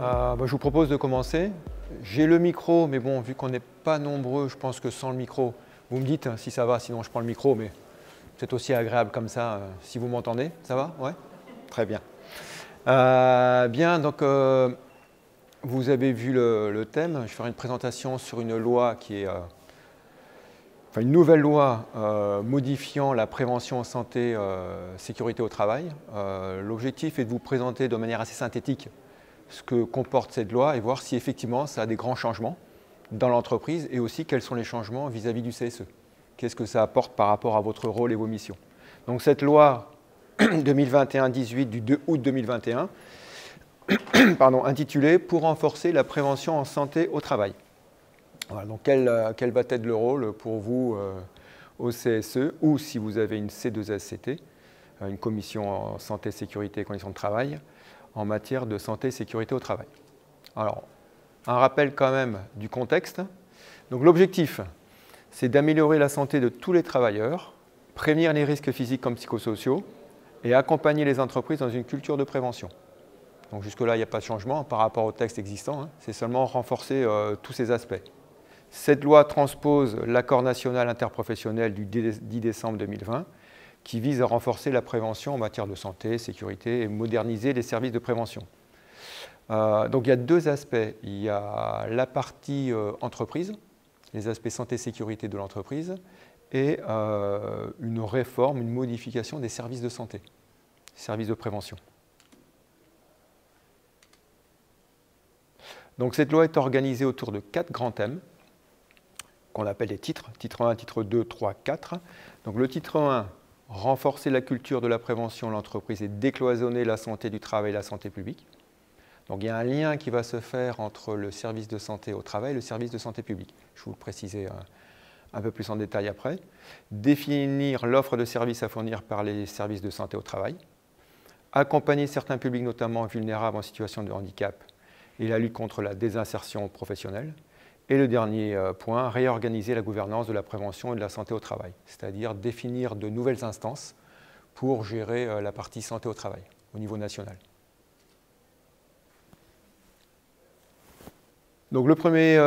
Je vous propose de commencer. J'ai le micro, mais bon, vu qu'on n'est pas nombreux, je pense que sans le micro, vous me dites si ça va, sinon je prends le micro, mais c'est aussi agréable comme ça, si vous m'entendez. Ça va? Ouais? Très bien. Donc vous avez vu le thème. Je ferai une présentation sur une loi qui est... une nouvelle loi modifiant la prévention en santé, sécurité au travail. L'objectif est de vous présenter de manière assez synthétique ce que comporte cette loi et voir si effectivement ça a des grands changements dans l'entreprise et aussi quels sont les changements vis-à-vis du CSE. Qu'est-ce que ça apporte par rapport à votre rôle et vos missions. Donc cette loi 2021-18 du 2 août 2021, intitulée « Pour renforcer la prévention en santé au travail ». Voilà, donc quel va être le rôle pour vous au CSE ou si vous avez une C2SCT, une commission en santé, sécurité et conditions de travail, en matière de santé et sécurité au travail. Alors, un rappel quand même du contexte. Donc l'objectif, c'est d'améliorer la santé de tous les travailleurs, prévenir les risques physiques comme psychosociaux et accompagner les entreprises dans une culture de prévention. Donc jusque-là, il n'y a pas de changement par rapport au texte existant, c'est seulement renforcer tous ces aspects. Cette loi transpose l'accord national interprofessionnel du 10 décembre 2020 qui vise à renforcer la prévention en matière de santé, sécurité et moderniser les services de prévention. Donc il y a deux aspects. Il y a la partie entreprise, les aspects santé-sécurité de l'entreprise, et une réforme, une modification des services de santé, services de prévention. Donc cette loi est organisée autour de 4 grands thèmes, qu'on appelle les titres, titre 1, titre 2, 3, 4. Donc le titre 1, renforcer la culture de la prévention de l'entreprise et décloisonner la santé du travail et la santé publique. Donc il y a un lien qui va se faire entre le service de santé au travail et le service de santé publique. Je vais vous le préciser un peu plus en détail après. Définir l'offre de services à fournir par les services de santé au travail. Accompagner certains publics, notamment vulnérables en situation de handicap, et la lutte contre la désinsertion professionnelle. Et le dernier point, réorganiser la gouvernance de la prévention et de la santé au travail, c'est-à-dire définir de nouvelles instances pour gérer la partie santé au travail au niveau national. Donc le premier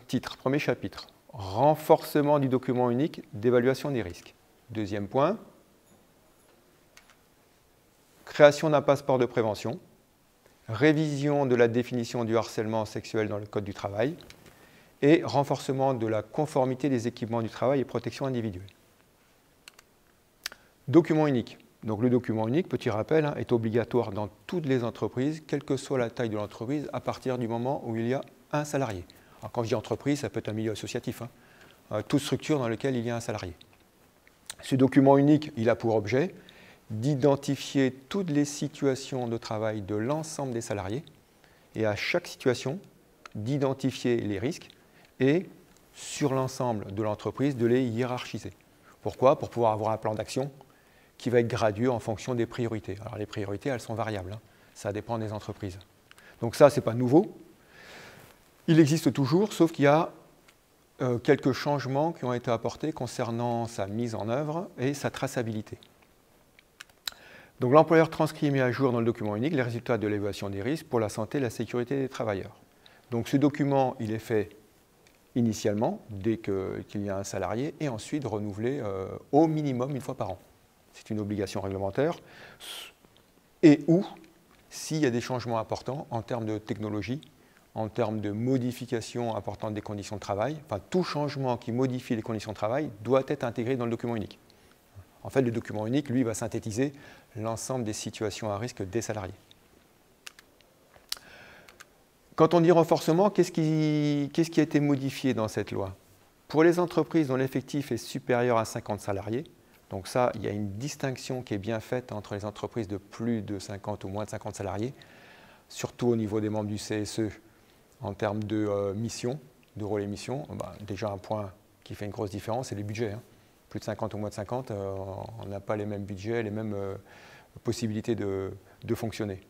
titre, premier chapitre, renforcement du document unique d'évaluation des risques. Deuxième point, création d'un passeport de prévention, révision de la définition du harcèlement sexuel dans le Code du travail, et renforcement de la conformité des équipements du travail et protection individuelle. Document unique. Donc le document unique, petit rappel, est obligatoire dans toutes les entreprises, quelle que soit la taille de l'entreprise, à partir du moment où il y a un salarié. Alors quand je dis entreprise, ça peut être un milieu associatif, toute structure dans laquelle il y a un salarié. Ce document unique, il a pour objet d'identifier toutes les situations de travail de l'ensemble des salariés et à chaque situation, d'identifier les risques et sur l'ensemble de l'entreprise de les hiérarchiser. Pourquoi? Pour pouvoir avoir un plan d'action qui va être gradué en fonction des priorités. Alors les priorités, elles sont variables, ça dépend des entreprises. Donc ça, ce n'est pas nouveau. Il existe toujours, sauf qu'il y a quelques changements qui ont été apportés concernant sa mise en œuvre et sa traçabilité. Donc l'employeur transcrit et met à jour dans le document unique les résultats de l'évaluation des risques pour la santé et la sécurité des travailleurs. Donc ce document, il est fait initialement, dès qu'il y a un salarié, et ensuite renouvelé au minimum une fois par an. C'est une obligation réglementaire. Et ou, s'il y a des changements importants en termes de technologie, en termes de modification importante des conditions de travail, enfin tout changement qui modifie les conditions de travail doit être intégré dans le document unique. En fait, le document unique, lui, va synthétiser l'ensemble des situations à risque des salariés. Quand on dit renforcement, qu'est-ce qui a été modifié dans cette loi? Pour les entreprises dont l'effectif est supérieur à 50 salariés, donc ça, il y a une distinction qui est bien faite entre les entreprises de plus de 50 ou moins de 50 salariés, surtout au niveau des membres du CSE, en termes de mission, de rôle et mission. Déjà un point qui fait une grosse différence, c'est les budgets. Plus de 50 ou moins de 50, on n'a pas les mêmes budgets, les mêmes possibilités de fonctionner.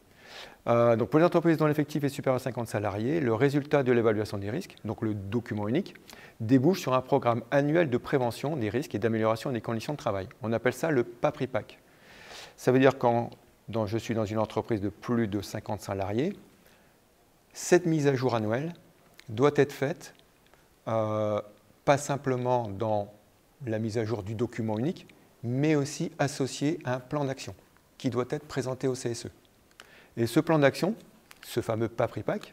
Donc pour les entreprises dont l'effectif est supérieur à 50 salariés, le résultat de l'évaluation des risques, donc le document unique, débouche sur un programme annuel de prévention des risques et d'amélioration des conditions de travail. On appelle ça le PAPRIPAC. Ça veut dire quand je suis dans une entreprise de plus de 50 salariés, Cette mise à jour annuelle doit être faite pas simplement dans la mise à jour du document unique, mais aussi associée à un plan d'action qui doit être présenté au CSE. Et ce plan d'action, ce fameux PAPRIPAC,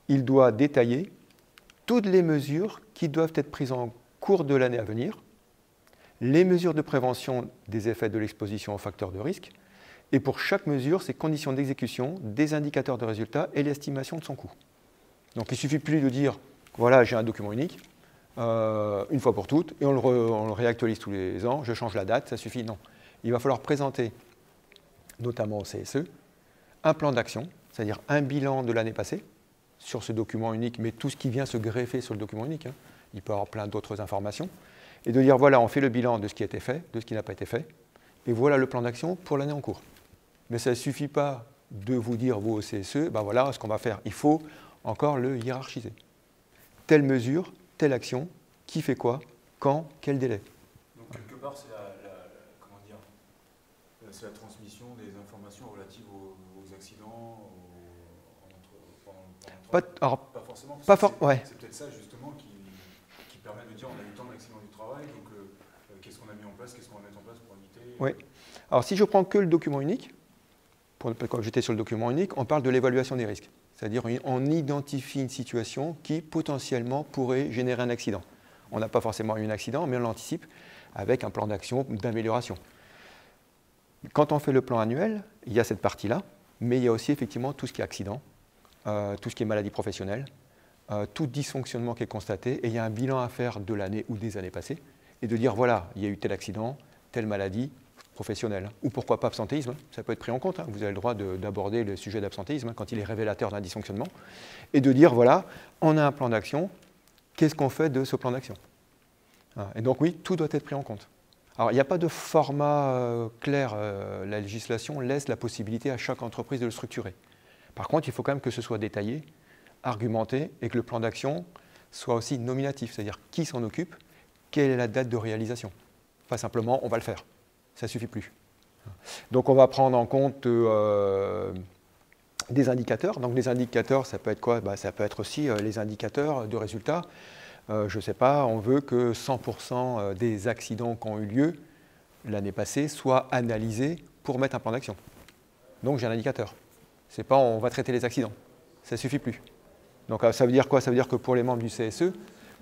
il doit détailler toutes les mesures qui doivent être prises en cours de l'année à venir, les mesures de prévention des effets de l'exposition aux facteurs de risque, et pour chaque mesure, ses conditions d'exécution, des indicateurs de résultats et l'estimation de son coût. Donc il ne suffit plus de dire, voilà, j'ai un document unique, une fois pour toutes, et on le réactualise tous les ans, je change la date, ça suffit. Non. Il va falloir présenter, notamment au CSE, un plan d'action, c'est-à-dire un bilan de l'année passée, sur ce document unique, mais tout ce qui vient se greffer sur le document unique, hein. Il peut y avoir plein d'autres informations, et de dire, voilà, on fait le bilan de ce qui a été fait, de ce qui n'a pas été fait, et voilà le plan d'action pour l'année en cours. Mais ça ne suffit pas de vous dire, vous au CSE, ben voilà ce qu'on va faire. Il faut encore le hiérarchiser. Telle mesure, telle action, qui fait quoi, quand, quel délai. Donc quelque part, c'est c'est la transmission des informations relatives aux accidents, pas forcément. Ouais. C'est peut-être ça justement qui permet de dire on a eu tant d'accidents du travail, donc qu'est-ce qu'on a mis en place, qu'est-ce qu'on va mettre en place pour éviter. Oui. Alors si je prends que le document unique, quand j'étais sur le document unique, on parle de l'évaluation des risques. C'est-à-dire on identifie une situation qui potentiellement pourrait générer un accident. On n'a pas forcément eu un accident, mais on l'anticipe avec un plan d'action d'amélioration. Quand on fait le plan annuel, il y a cette partie-là, mais il y a aussi effectivement tout ce qui est accident, tout ce qui est maladie professionnelle, tout dysfonctionnement qui est constaté, et il y a un bilan à faire de l'année ou des années passées, et de dire voilà, il y a eu tel accident, telle maladie professionnelle, ou pourquoi pas absentéisme, ça peut être pris en compte, hein. Vous avez le droit d'aborder le sujet d'absentéisme hein, quand il est révélateur d'un dysfonctionnement, et de dire voilà, on a un plan d'action, qu'est-ce qu'on fait de ce plan d'action? Et donc oui, tout doit être pris en compte. Alors il n'y a pas de format clair, la législation laisse la possibilité à chaque entreprise de le structurer. Par contre, il faut quand même que ce soit détaillé, argumenté, et que le plan d'action soit aussi nominatif, c'est-à-dire qui s'en occupe, quelle est la date de réalisation. Pas simplement on va le faire, ça ne suffit plus. Donc on va prendre en compte des indicateurs. Donc les indicateurs, ça peut être quoi? Ça peut être aussi les indicateurs de résultats. Je ne sais pas, on veut que 100% des accidents qui ont eu lieu l'année passée soient analysés pour mettre un plan d'action. Donc j'ai un indicateur. Ce n'est pas on va traiter les accidents. Ça ne suffit plus. Donc ça veut dire quoi? Ça veut dire que pour les membres du CSE,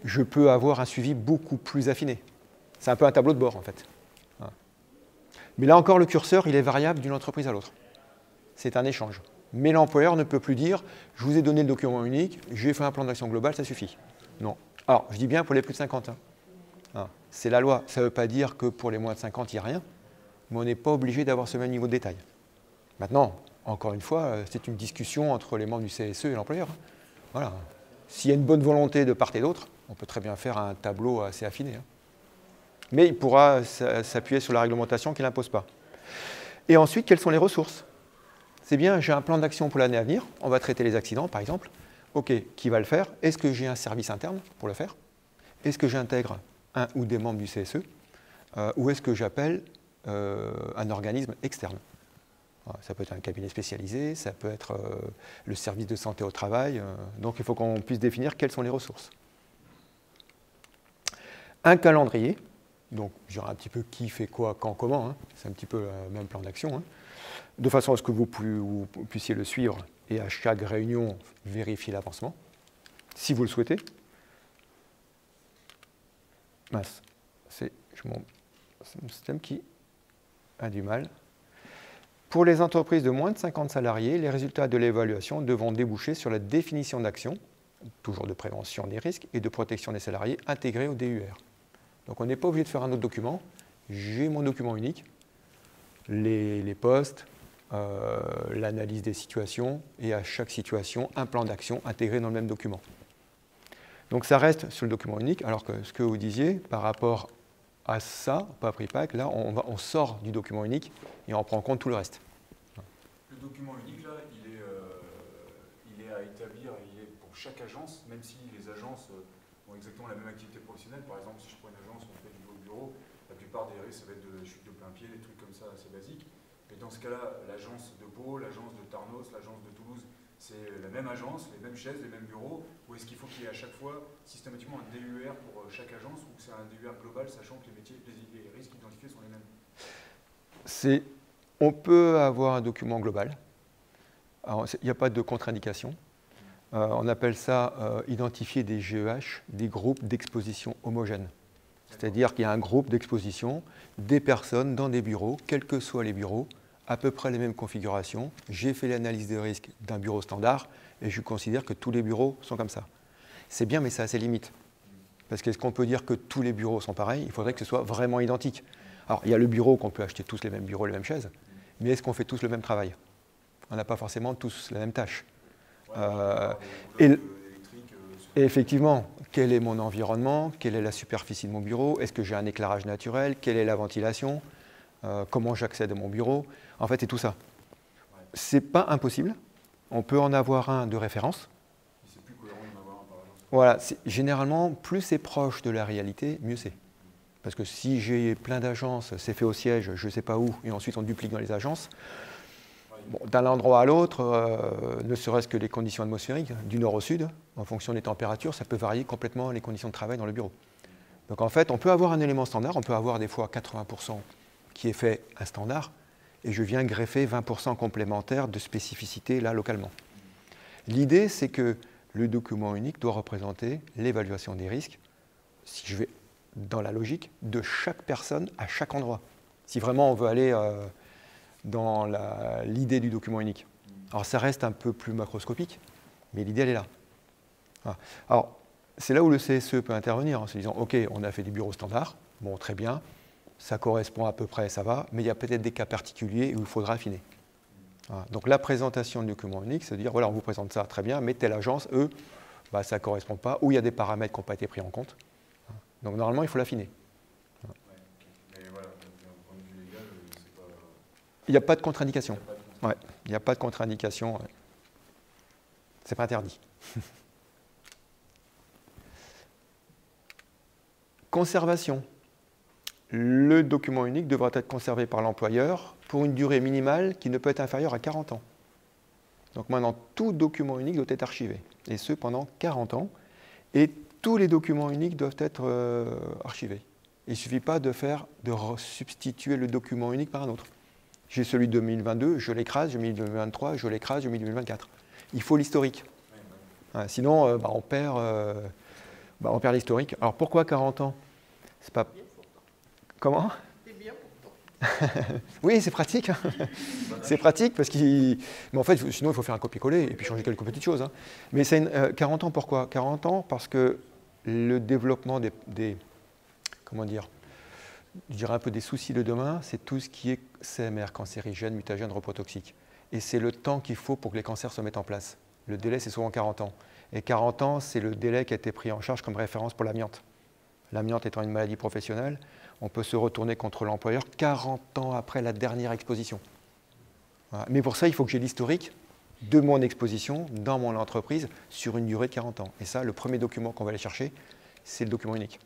je peux avoir un suivi beaucoup plus affiné. C'est un peu un tableau de bord en fait. Mais là encore, le curseur, il est variable d'une entreprise à l'autre. C'est un échange. Mais l'employeur ne peut plus dire « je vous ai donné le document unique, j'ai fait un plan d'action global, ça suffit ». Non. Alors, je dis bien pour les plus de 50 ans. C'est la loi. Ça ne veut pas dire que pour les moins de 50, il n'y a rien, mais on n'est pas obligé d'avoir ce même niveau de détail. Maintenant, encore une fois, c'est une discussion entre les membres du CSE et l'employeur. Voilà. S'il y a une bonne volonté de part et d'autre, on peut très bien faire un tableau assez affiné. Mais il pourra s'appuyer sur la réglementation qui ne l'impose pas. Et ensuite, quelles sont les ressources? C'est bien, j'ai un plan d'action pour l'année à venir, on va traiter les accidents par exemple. OK, qui va le faire? Est-ce que j'ai un service interne pour le faire? Est-ce que j'intègre un ou des membres du CSE? Ou est-ce que j'appelle un organisme externe? Ça peut être un cabinet spécialisé, ça peut être le service de santé au travail. Donc il faut qu'on puisse définir quelles sont les ressources. Un calendrier. Donc, je dirais un petit peu qui fait quoi, quand, comment. C'est un petit peu le même plan d'action. De façon à ce que vous puissiez le suivre et à chaque réunion vérifier l'avancement, si vous le souhaitez. Mince, c'est mon système qui a du mal. Pour les entreprises de moins de 50 salariés, les résultats de l'évaluation devront déboucher sur la définition d'actions, toujours de prévention des risques et de protection des salariés intégrés au DUR. Donc on n'est pas obligé de faire un autre document. J'ai mon document unique, les postes, l'analyse des situations et à chaque situation, un plan d'action intégré dans le même document. Donc ça reste sur le document unique, alors que ce que vous disiez par rapport à ça, PAPRIPAC, là on sort du document unique et on prend en compte tout le reste. Le document unique, là, il est à établir, il est pour chaque agence, même si les agences ont exactement la même activité professionnelle. Par exemple, si je prends une agence, on fait du bureau, la plupart des risques, ça va être de chute de plein pied, des trucs comme ça assez basiques. Mais dans ce cas-là, l'agence de Pau, l'agence de Tarnos, l'agence de Toulouse, c'est la même agence, les mêmes chaises, les mêmes bureaux, ou est-ce qu'il faut qu'il y ait à chaque fois systématiquement un DUR pour chaque agence, ou c'est un DUR global, sachant que les métiers, les risques identifiés sont les mêmes? On peut avoir un document global. Il n'y a pas de contre-indication. On appelle ça identifier des GEH, des groupes d'exposition homogènes. C'est-à-dire qu'il y a un groupe d'exposition, des personnes dans des bureaux, quels que soient les bureaux, à peu près les mêmes configurations. J'ai fait l'analyse des risques d'un bureau standard et je considère que tous les bureaux sont comme ça. C'est bien, mais ça a ses limites. Parce qu'est-ce qu'on peut dire que tous les bureaux sont pareils? Il faudrait que ce soit vraiment identique. Alors, il y a le bureau qu'on peut acheter tous les mêmes bureaux, les mêmes chaises, mais est-ce qu'on fait tous le même travail? On n'a pas forcément tous la même tâche. Et effectivement, quel est mon environnement? Quelle est la superficie de mon bureau? Est-ce que j'ai un éclairage naturel? Quelle est la ventilation? Comment j'accède à mon bureau? En fait, c'est tout ça. Ce n'est pas impossible. On peut en avoir un de référence. C'est plus cohérent d'en avoir un par agence. Voilà, généralement, plus c'est proche de la réalité, mieux c'est. Parce que si j'ai plein d'agences, c'est fait au siège, je ne sais pas où, et ensuite on duplique dans les agences, bon, d'un endroit à l'autre, ne serait-ce que les conditions atmosphériques, du nord au sud, en fonction des températures, ça peut varier complètement les conditions de travail dans le bureau. Donc en fait, on peut avoir un élément standard, on peut avoir des fois 80% qui est fait un standard, et je viens greffer 20% complémentaire de spécificité là localement. L'idée, c'est que le document unique doit représenter l'évaluation des risques, si je vais dans la logique, de chaque personne à chaque endroit. Si vraiment on veut aller dans l'idée du document unique. Alors ça reste un peu plus macroscopique, mais l'idée elle est là. Voilà. Alors c'est là où le CSE peut intervenir en se disant ok, on a fait des bureaux standards, bon très bien, ça correspond à peu près, ça va, mais il y a peut-être des cas particuliers où il faudra affiner. Voilà. Donc la présentation du document unique, c'est de dire voilà, on vous présente ça très bien, mais telle agence, eux, bah, ça ne correspond pas, ou il y a des paramètres qui n'ont pas été pris en compte. Donc normalement, il faut l'affiner. Ouais, okay. Mais voilà, d'un point de vue légal, c'est pas... Il n'y a pas de contre-indication. Ouais, il n'y a pas de contre-indication. Ouais. C'est pas interdit. Conservation. Le document unique devra être conservé par l'employeur pour une durée minimale qui ne peut être inférieure à 40 ans. Donc maintenant, tout document unique doit être archivé, et ce pendant 40 ans. Et tous les documents uniques doivent être archivés. Il ne suffit pas de substituer le document unique par un autre. J'ai celui de 2022, je l'écrase, j'ai mis 2023, je l'écrase, j'ai mis 2024. Il faut l'historique. Sinon, on perd l'historique. Alors pourquoi 40 ans? C'est pas... Comment? C'est bien pourtant. Oui, c'est pratique. Hein. C'est pratique parce qu'il... Mais en fait, sinon, il faut faire un copier-coller et puis changer quelques petites choses. Hein. Mais c'est 40 ans, pourquoi? 40 ans parce que le développement comment dire, je dirais un peu des soucis de demain, c'est tout ce qui est CMR, cancérigène, mutagène, reprotoxique. Et c'est le temps qu'il faut pour que les cancers se mettent en place. Le délai, c'est souvent 40 ans. Et 40 ans, c'est le délai qui a été pris en charge comme référence pour l'amiante. L'amiante étant une maladie professionnelle, on peut se retourner contre l'employeur 40 ans après la dernière exposition. Voilà. Mais pour ça, il faut que j'ai l'historique de mon exposition dans mon entreprise sur une durée de 40 ans. Et ça, le premier document qu'on va aller chercher, c'est le document unique.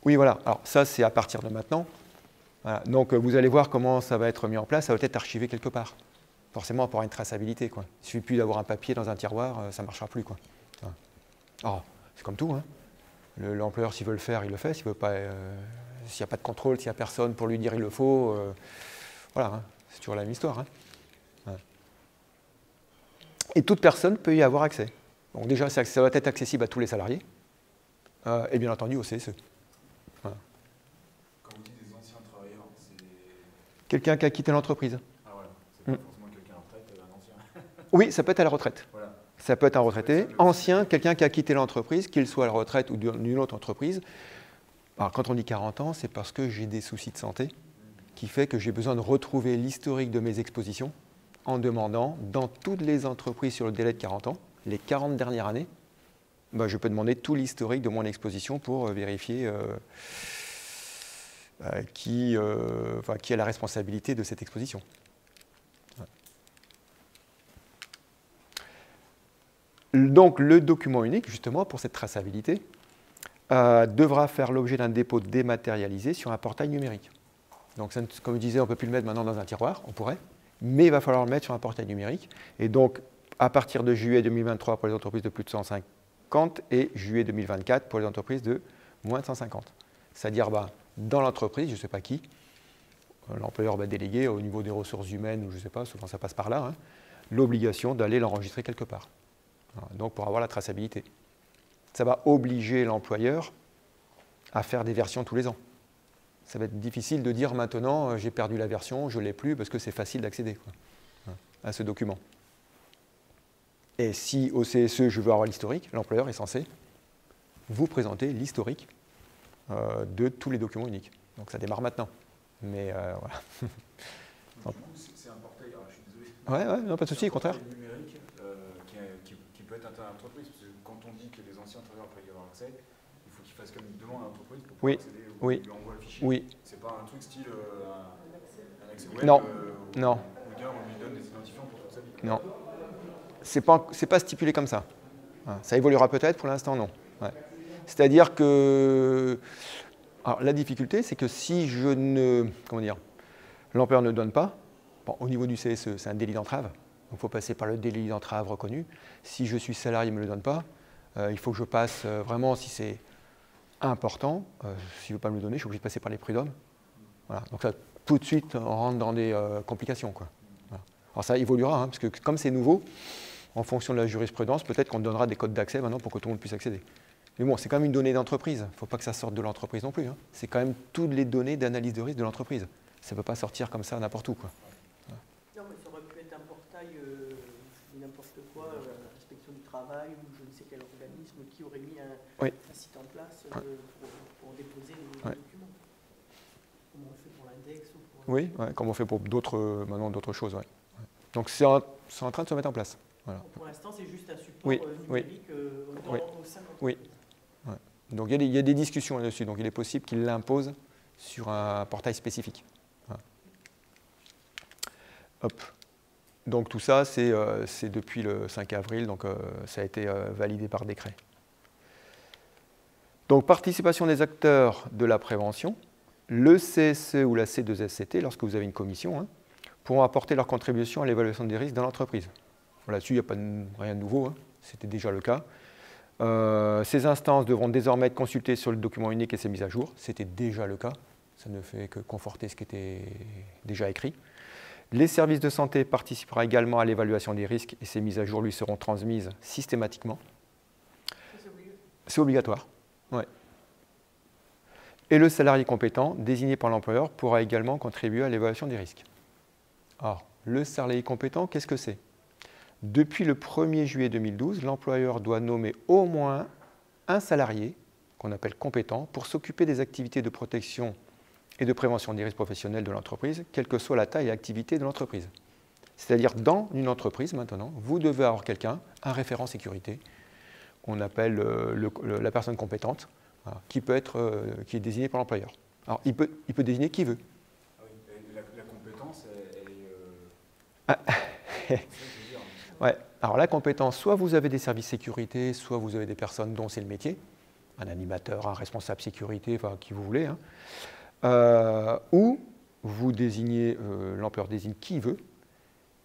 Oui, voilà. Alors ça, c'est à partir de maintenant. Voilà. Donc, vous allez voir comment ça va être mis en place. Ça va être archivé quelque part. Forcément, pour avoir une traçabilité. Quoi. Il ne suffit plus d'avoir un papier dans un tiroir, ça ne marchera plus. Quoi. Voilà. Alors, c'est comme tout. Hein. L'employeur, s'il veut le faire, il le fait. S'il n'y a pas de contrôle, s'il n'y a personne pour lui dire il le faut, voilà, hein. C'est toujours la même histoire. Hein. Voilà. Et toute personne peut y avoir accès. Donc déjà, ça doit être accessible à tous les salariés et bien entendu au CSE. Voilà. Quand vous dites des anciens travailleurs, c'est... Quelqu'un qui a quitté l'entreprise. Ah voilà, c'est pas forcément quelqu'un à la retraite, un ancien. Oui, ça peut être à la retraite. Voilà. Ça peut être un retraité, ancien, quelqu'un qui a quitté l'entreprise, qu'il soit à la retraite ou d'une autre entreprise. Alors, quand on dit 40 ans, c'est parce que j'ai des soucis de santé qui fait que j'ai besoin de retrouver l'historique de mes expositions en demandant, dans toutes les entreprises sur le délai de 40 ans, les 40 dernières années, je peux demander tout l'historique de mon exposition pour vérifier qui a la responsabilité de cette exposition. Donc, le document unique, justement, pour cette traçabilité, devra faire l'objet d'un dépôt dématérialisé sur un portail numérique. Donc, comme je disais, on ne peut plus le mettre maintenant dans un tiroir, on pourrait, mais il va falloir le mettre sur un portail numérique. Et donc, à partir de juillet 2023 pour les entreprises de plus de 150 et juillet 2024 pour les entreprises de moins de 150. C'est-à-dire, dans l'entreprise, je ne sais pas qui, l'employeur va déléguer au niveau des ressources humaines, ou je ne sais pas, souvent ça passe par là, hein, l'obligation d'aller l'enregistrer quelque part. Voilà, donc, pour avoir la traçabilité. Ça va obliger l'employeur à faire des versions tous les ans. Ça va être difficile de dire maintenant, j'ai perdu la version, je ne l'ai plus, parce que c'est facile d'accéder à ce document. Et si au CSE, je veux avoir l'historique, l'employeur est censé vous présenter l'historique de tous les documents uniques. Donc ça démarre maintenant. Mais voilà. Donc, du coup, c'est un portail, alors je suis désolé. Ouais, non, pas de souci, au contraire. Un numérique qui peut être interne à l'entreprise, parce que quand on dit que les anciens travailleurs peuvent y avoir accès, il faut qu'ils fassent comme une demande à l'entreprise pour pouvoir accéder ou lui envoie le fichier. Oui. C'est pas un truc style un accès web Non. où Non. le gars, on lui donne des identifiants pour toute sa vie. Non. C'est pas stipulé comme ça. Ça évoluera peut-être, pour l'instant, non. Ouais. C'est-à-dire que... Alors, la difficulté, c'est que si je ne... Comment dire, l'employeur ne donne pas, au niveau du CSE, c'est un délit d'entrave. Donc, il faut passer par le délit d'entrave reconnu. Si je suis salarié et ne me le donne pas, il faut que je passe vraiment, si c'est important, s'il ne veut pas me le donner, je suis obligé de passer par les prud'hommes. Voilà. Donc, ça, tout de suite, on rentre dans des complications, quoi. Voilà. Alors, ça évoluera, hein, parce que comme c'est nouveau, en fonction de la jurisprudence, peut-être qu'on donnera des codes d'accès maintenant pour que tout le monde puisse accéder. Mais bon, c'est quand même une donnée d'entreprise. Il ne faut pas que ça sorte de l'entreprise non plus. Hein. C'est quand même toutes les données d'analyse de risque de l'entreprise. Ça ne peut pas sortir comme ça n'importe où, quoi. Non, mais ça aurait pu être un portail, n'importe quoi, l'inspection du travail ou je ne sais quel organisme qui aurait mis un site en place pour déposer les documents. Comme on le fait pour l'index ou pour... Oui, comme on fait pour maintenant d'autres choses. Ouais. Donc c'est en train de se mettre en place. Voilà. Pour l'instant, c'est juste un support numérique au sein de l'entreprise. Oui. Ouais. Donc il y a des discussions là-dessus. Donc il est possible qu'il l'impose sur un portail spécifique. Voilà. Hop. Donc tout ça, c'est depuis le 5 avril, donc ça a été validé par décret. Donc participation des acteurs de la prévention, le CSE ou la C2SCT, lorsque vous avez une commission, pourront apporter leur contribution à l'évaluation des risques dans l'entreprise. Là-dessus, il n'y a pas rien de nouveau, hein. C'était déjà le cas. Ces instances devront désormais être consultées sur le document unique et ses mises à jour. C'était déjà le cas. Ça ne fait que conforter ce qui était déjà écrit. Les services de santé participeront également à l'évaluation des risques et ces mises à jour lui seront transmises systématiquement. C'est obligatoire. Ouais. Et le salarié compétent, désigné par l'employeur, pourra également contribuer à l'évaluation des risques. Alors, le salarié compétent, qu'est-ce que c'est ? Depuis le 1er juillet 2012, l'employeur doit nommer au moins un salarié, qu'on appelle compétent, pour s'occuper des activités de protection et de prévention des risques professionnels de l'entreprise, quelle que soit la taille et l'activité de l'entreprise. C'est-à-dire, dans une entreprise, maintenant, vous devez avoir quelqu'un, un référent sécurité, qu'on appelle la personne compétente, voilà, qui est désigné par l'employeur. Alors, il peut désigner qui veut. Ah oui, la compétence, elle est... Ouais. Alors la compétence, soit vous avez des services sécurité, soit vous avez des personnes dont c'est le métier, un animateur, un responsable sécurité, enfin qui vous voulez, ou vous désignez, l'employeur désigne qui il veut,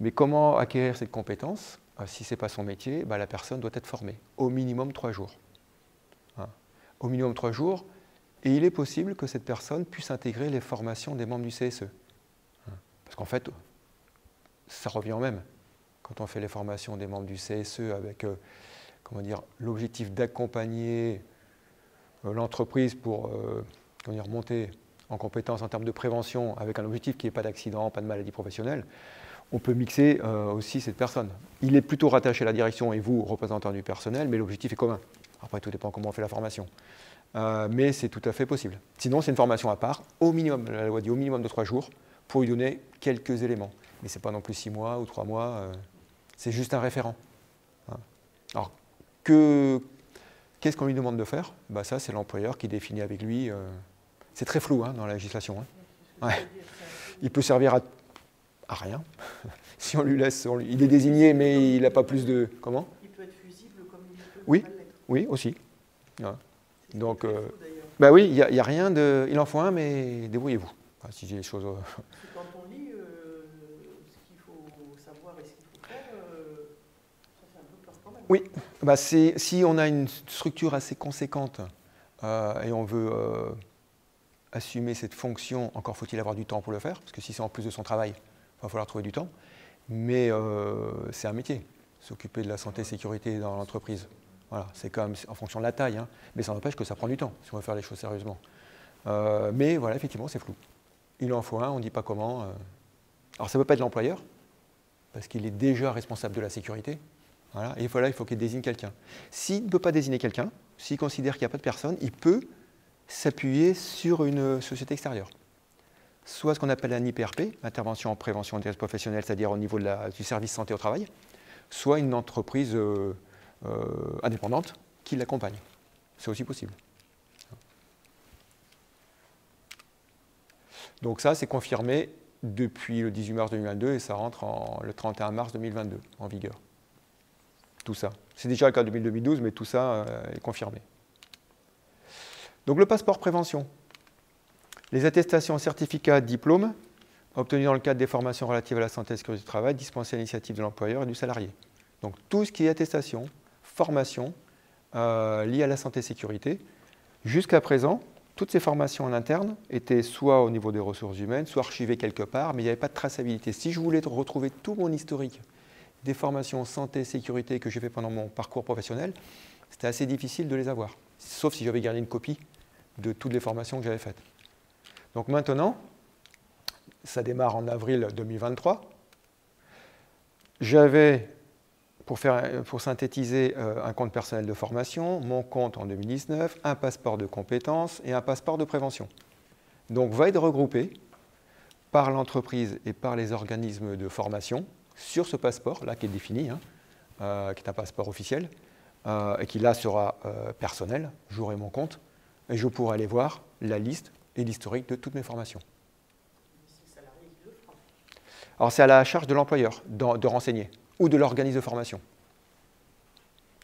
mais comment acquérir cette compétence? Si ce n'est pas son métier, la personne doit être formée, au minimum 3 jours. Au minimum 3 jours, et il est possible que cette personne puisse intégrer les formations des membres du CSE. Parce qu'en fait, ça revient au même. Quand on fait les formations des membres du CSE avec l'objectif d'accompagner l'entreprise pour monter en compétences en termes de prévention avec un objectif qui n'est pas d'accident, pas de maladie professionnelle, on peut mixer aussi cette personne. Il est plutôt rattaché à la direction et vous, représentant du personnel, mais l'objectif est commun. Après, tout dépend comment on fait la formation. Mais c'est tout à fait possible. Sinon, c'est une formation à part, au minimum, la loi dit au minimum de 3 jours, pour lui donner quelques éléments. Mais ce n'est pas non plus 6 mois ou 3 mois. C'est juste un référent. Alors, qu'est-ce qu'on lui demande de faire? Ça, c'est l'employeur qui définit avec lui. C'est très flou dans la législation. Ouais. Il peut servir à rien. Si on lui laisse, il est désigné, mais il n'a pas plus de... Comment? Il peut être fusible comme il peut. Oui, aussi. Ouais. Donc, oui, il n'y a rien de... Il en faut un, mais débrouillez-vous. Si j'ai les choses... Quand on lit, ce qu'il faut savoir ce qu'il faut faire, ça fait un peu peur quand même. Oui, bah si on a une structure assez conséquente et on veut assumer cette fonction, encore faut-il avoir du temps pour le faire, parce que si c'est en plus de son travail, il va falloir trouver du temps. Mais c'est un métier, s'occuper de la santé et sécurité dans l'entreprise. Voilà, c'est quand même en fonction de la taille, hein, mais ça n'empêche que ça prend du temps si on veut faire les choses sérieusement. Mais voilà, effectivement, c'est flou. Il en faut un, on ne dit pas comment. Alors ça ne peut pas être l'employeur, parce qu'il est déjà responsable de la sécurité. Voilà, et voilà, il faut qu'il désigne quelqu'un. S'il ne peut pas désigner quelqu'un, s'il considère qu'il n'y a pas de personne, il peut s'appuyer sur une société extérieure. Soit ce qu'on appelle un IPRP, intervention en prévention des risques professionnels, c'est-à-dire au niveau du service santé au travail, soit une entreprise indépendante qui l'accompagne. C'est aussi possible. Donc ça, c'est confirmé depuis le 18 mars 2022 et ça rentre le 31 mars 2022 en vigueur. Tout ça. C'est déjà le cas depuis 2012, mais tout ça est confirmé. Donc le passeport prévention. Les attestations, certificats, diplômes obtenus dans le cadre des formations relatives à la santé et à la sécurité du travail, dispensées à l'initiative de l'employeur et du salarié. Donc tout ce qui est attestation, formation liée à la santé et sécurité. Jusqu'à présent, toutes ces formations en interne étaient soit au niveau des ressources humaines, soit archivées quelque part, mais il n'y avait pas de traçabilité. Si je voulais retrouver tout mon historique des formations santé et sécurité que j'ai fait pendant mon parcours professionnel, c'était assez difficile de les avoir, sauf si j'avais gardé une copie de toutes les formations que j'avais faites. Donc maintenant, ça démarre en avril 2023. J'avais, pour synthétiser, un compte personnel de formation, mon compte en 2019, un passeport de compétences et un passeport de prévention. Donc va être regroupé par l'entreprise et par les organismes de formation sur ce passeport, là qui est défini, qui est un passeport officiel, et qui là sera personnel. J'aurai mon compte et je pourrai aller voir la liste et l'historique de toutes mes formations. Alors c'est à la charge de l'employeur de renseigner, ou de l'organisme de formation.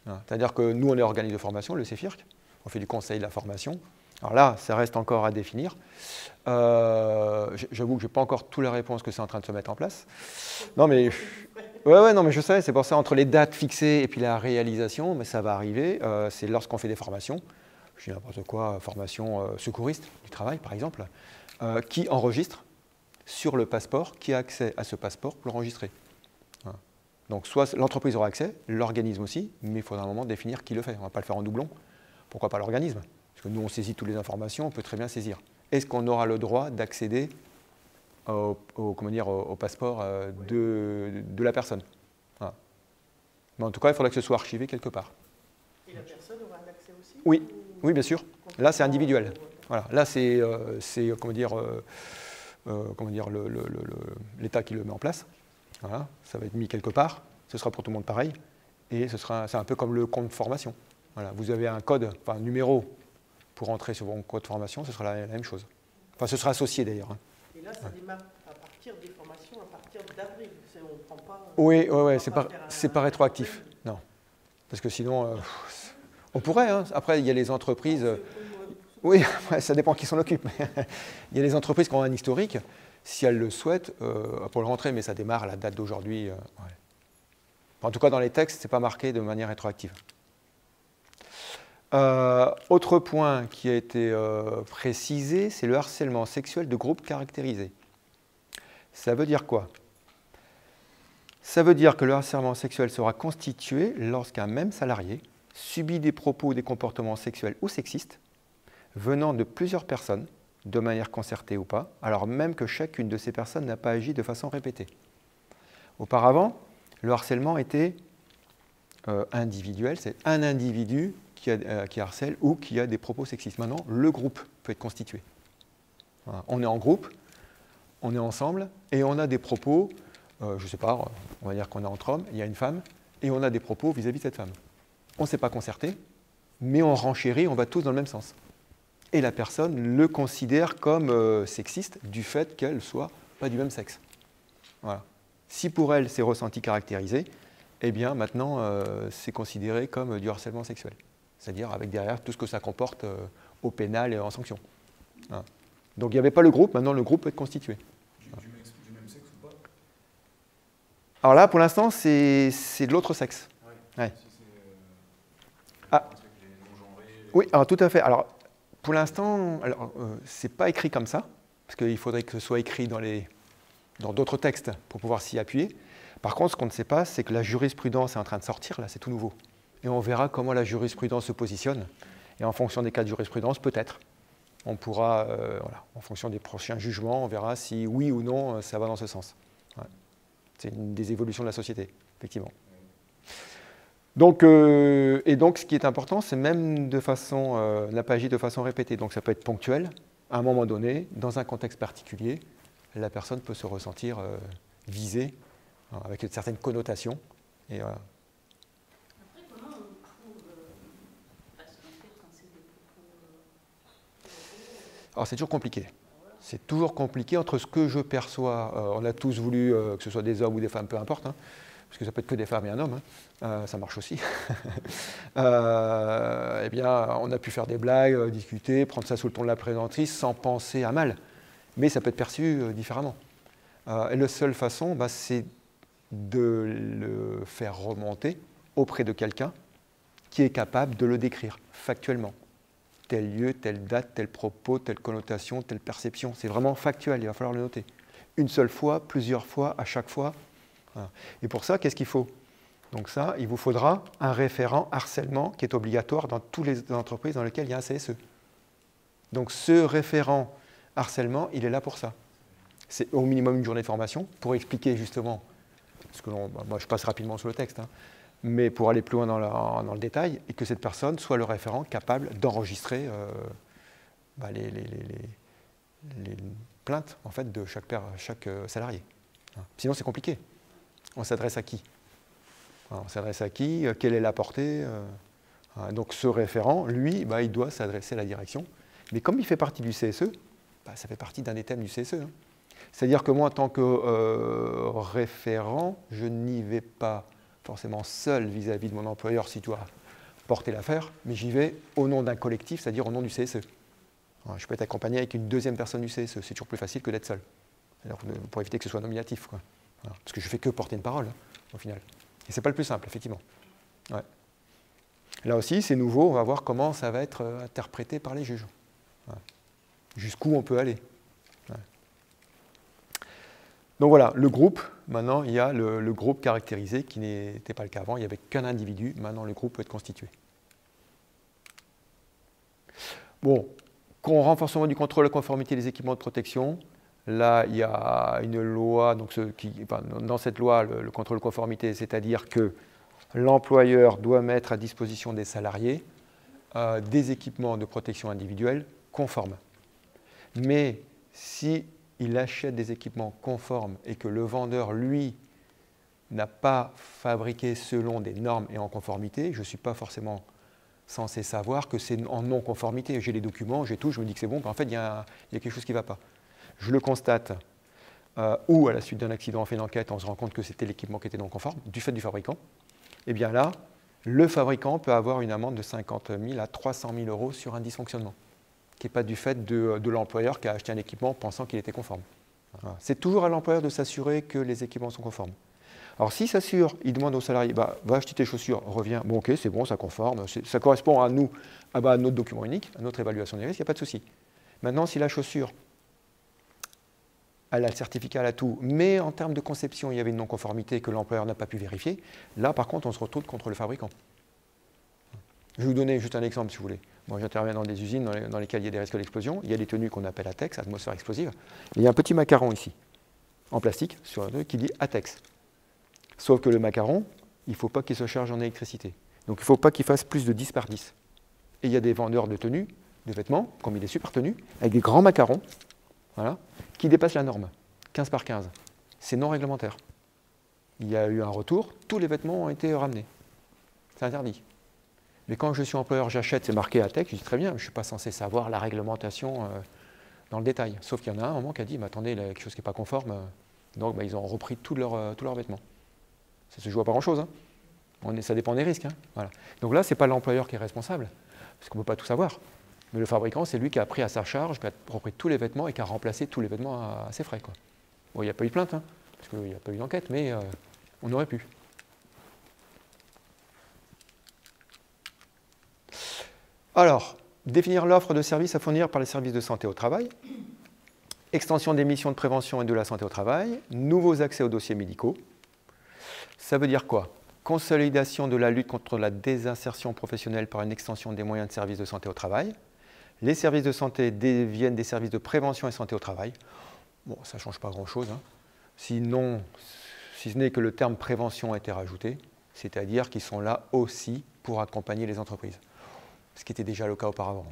C'est-à-dire que nous, on est organisme de formation, le CEFIRC, on fait du conseil de la formation. Alors là, ça reste encore à définir. J'avoue que je n'ai pas encore toutes les réponses que c'est en train de se mettre en place. Non, mais, non, mais je sais, c'est pour ça, entre les dates fixées et puis la réalisation, mais ça va arriver. C'est lorsqu'on fait des formations, je dis n'importe quoi, formation secouriste du travail, par exemple, qui enregistre sur le passeport, qui a accès à ce passeport pour l'enregistrer. Voilà. Donc, soit l'entreprise aura accès, l'organisme aussi, mais il faudra un moment définir qui le fait. On ne va pas le faire en doublon. Pourquoi pas l'organisme? Parce que nous, on saisit toutes les informations, on peut très bien saisir. Est-ce qu'on aura le droit d'accéder au passeport de la personne? Voilà. Mais en tout cas, il faudra que ce soit archivé quelque part. Et la personne aura un accès aussi? Oui, oui, bien sûr. Là, c'est individuel. Voilà. Là, c'est l'État qui le met en place. Voilà. Ça va être mis quelque part. Ce sera pour tout le monde pareil. Et c'est un peu comme le compte formation. Voilà. Vous avez un code, enfin un numéro pour entrer sur votre code formation, ce sera la même chose. Enfin, ce sera associé d'ailleurs. Et là, ça démarre à partir des formations, à partir d'avril. On prend pas. Oui, c'est pas rétroactif. Non. Parce que sinon, on pourrait. Hein. Après, il y a les entreprises. Oui, ça dépend qui s'en occupe. Il y a les entreprises qui ont un historique. Si elles le souhaitent, pour le rentrer, mais ça démarre à la date d'aujourd'hui. Ouais. En tout cas, dans les textes, ce n'est pas marqué de manière rétroactive. Autre point qui a été précisé, c'est le harcèlement sexuel de groupe caractérisé. Ça veut dire quoi? Ça veut dire que le harcèlement sexuel sera constitué lorsqu'un même salarié subit des propos ou des comportements sexuels ou sexistes venant de plusieurs personnes, de manière concertée ou pas, alors même que chacune de ces personnes n'a pas agi de façon répétée. Auparavant, le harcèlement était individuel, c'est un individu qui harcèle ou qui a des propos sexistes. Maintenant, le groupe peut être constitué. Voilà. On est en groupe, on est ensemble, et on a des propos, je ne sais pas, on va dire qu'on est entre hommes, il y a une femme, et on a des propos vis-à-vis de cette femme. On ne s'est pas concerté, mais on renchérit, on va tous dans le même sens. Et la personne le considère comme sexiste du fait qu'elle soit pas du même sexe. Voilà. Si pour elle, c'est ressenti caractérisé, eh bien maintenant, c'est considéré comme du harcèlement sexuel. C'est-à-dire avec derrière tout ce que ça comporte au pénal et en sanction. Voilà. Donc il n'y avait pas le groupe, maintenant le groupe peut être constitué. Du même sexe ou pas? Alors là, pour l'instant, c'est de l'autre sexe. Ouais. Ouais. Si c'est Ah. avec les non-genrés, Oui, alors tout à fait. Alors, pour l'instant, ce n'est pas écrit comme ça, parce qu'il faudrait que ce soit écrit dans d'autres textes pour pouvoir s'y appuyer. Par contre, ce qu'on ne sait pas, c'est que la jurisprudence est en train de sortir, là, c'est tout nouveau. Et on verra comment la jurisprudence se positionne. Et en fonction des cas de jurisprudence, peut-être, on pourra, voilà, en fonction des prochains jugements, on verra si oui ou non ça va dans ce sens. Ouais. C'est une des évolutions de la société, effectivement. Donc, et donc, ce qui est important, c'est même de façon, n'a pas agi de façon répétée. Donc, ça peut être ponctuel, à un moment donné, dans un contexte particulier, la personne peut se ressentir visée, avec une certaine connotation. Et voilà. Après, comment on trouve patienter quand c'est des propos Alors, c'est toujours compliqué. C'est toujours compliqué entre ce que je perçois. On a tous voulu, que ce soit des hommes ou des femmes, peu importe, hein, parce que ça peut être que des femmes et un homme, hein, ça marche aussi. Eh bien, on a pu faire des blagues, discuter, prendre ça sous le ton de la présentation sans penser à mal. Mais ça peut être perçu différemment. Et la seule façon, c'est de le faire remonter auprès de quelqu'un qui est capable de le décrire factuellement. Tel lieu, telle date, tel propos, telle connotation, telle perception. C'est vraiment factuel, il va falloir le noter. Une seule fois, plusieurs fois, à chaque fois. Voilà. Et pour ça, qu'est-ce qu'il faut? Donc ça, il vous faudra un référent harcèlement qui est obligatoire dans toutes les entreprises dans lesquelles il y a un CSE. Donc ce référent harcèlement, il est là pour ça. C'est au minimum une journée de formation pour expliquer justement, parce que moi je passe rapidement sur le texte, hein, mais pour aller plus loin dans le détail, et que cette personne soit le référent capable d'enregistrer les plaintes en fait, de chaque salarié. Sinon c'est compliqué. On s'adresse à qui? On s'adresse à qui? Quelle est la portée? Donc ce référent, lui, il doit s'adresser à la direction. Mais comme il fait partie du CSE, ça fait partie d'un des thèmes du CSE. Hein. C'est-à-dire que moi, en tant que référent, je n'y vais pas forcément seul vis-à-vis de mon employeur si tu dois porter l'affaire, mais j'y vais au nom d'un collectif, c'est-à-dire au nom du CSE. Je peux être accompagné avec une deuxième personne du CSE, c'est toujours plus facile que d'être seul. Alors, pour éviter que ce soit nominatif. Quoi. Voilà. Parce que je ne fais que porter une parole, au final. Et ce n'est pas le plus simple, effectivement. Ouais. Là aussi, c'est nouveau, on va voir comment ça va être interprété par les juges. Ouais. Jusqu'où on peut aller. Ouais. Donc voilà, le groupe, maintenant il y a le groupe caractérisé qui n'était pas le cas avant, il n'y avait qu'un individu, maintenant le groupe peut être constitué. Bon, renforcement du contrôle de la conformité des équipements de protection, là il y a une loi, donc dans cette loi, le contrôle de conformité, c'est-à-dire que l'employeur doit mettre à disposition des salariés des équipements de protection individuelle conformes. Mais si il achète des équipements conformes et que le vendeur, lui, n'a pas fabriqué selon des normes et en conformité, je ne suis pas forcément censé savoir que c'est en non-conformité. J'ai les documents, j'ai tout, je me dis que c'est bon, mais en fait, il y a quelque chose qui ne va pas. Je le constate, ou à la suite d'un accident, on fait une enquête, on se rend compte que c'était l'équipement qui était non conforme, du fait du fabricant. Et bien là, le fabricant peut avoir une amende de 50 000 à 300 000 euros sur un dysfonctionnement, qui n'est pas du fait de l'employeur qui a acheté un équipement pensant qu'il était conforme. Voilà. C'est toujours à l'employeur de s'assurer que les équipements sont conformes. Alors s'il s'assure, il demande au salarié, va acheter tes chaussures, reviens, bon ok, c'est bon, ça conforme, ça correspond à nous, à notre document unique, à notre évaluation des risques, il n'y a pas de souci. Maintenant, si la chaussure, elle a le certificat, elle a tout, mais en termes de conception, il y avait une non-conformité que l'employeur n'a pas pu vérifier, là par contre, on se retrouve contre le fabricant. Je vais vous donner juste un exemple si vous voulez. Moi, j'interviens dans des usines dans lesquelles il y a des risques d'explosion. Il y a des tenues qu'on appelle ATEX, atmosphère explosive. Il y a un petit macaron ici, en plastique, qui dit ATEX. Sauf que le macaron, il ne faut pas qu'il se charge en électricité. Donc il ne faut pas qu'il fasse plus de 10 par 10. Et il y a des vendeurs de tenues, de vêtements, comme il est super tenu, avec des grands macarons, voilà, qui dépassent la norme, 15 par 15. C'est non réglementaire. Il y a eu un retour, tous les vêtements ont été ramenés. C'est interdit. Mais quand je suis employeur, j'achète, c'est marqué ATEX, je dis très bien, je ne suis pas censé savoir la réglementation dans le détail. Sauf qu'il y en a un moment qui a dit, mais attendez, il y a quelque chose qui n'est pas conforme. Donc ils ont repris tous leurs vêtements. Ça ne se joue à pas grand-chose. Hein. Ça dépend des risques. Hein. Voilà. Donc là, ce n'est pas l'employeur qui est responsable, parce qu'on ne peut pas tout savoir. Mais le fabricant, c'est lui qui a pris à sa charge, qui a repris tous les vêtements et qui a remplacé tous les vêtements à ses frais. Quoi. Bon, il n'y a pas eu de plainte, hein, parce qu'il n'y a pas eu d'enquête, mais On aurait pu. Alors, définir l'offre de services à fournir par les services de santé au travail, extension des missions de prévention et de la santé au travail, nouveaux accès aux dossiers médicaux. Ça veut dire quoi? Consolidation de la lutte contre la désinsertion professionnelle par une extension des moyens de services de santé au travail. Les services de santé deviennent des services de prévention et santé au travail. Bon, ça ne change pas grand-chose, hein. Sinon, si ce n'est que le terme prévention a été rajouté, c'est-à-dire qu'ils sont là aussi pour accompagner les entreprises, ce qui était déjà le cas auparavant.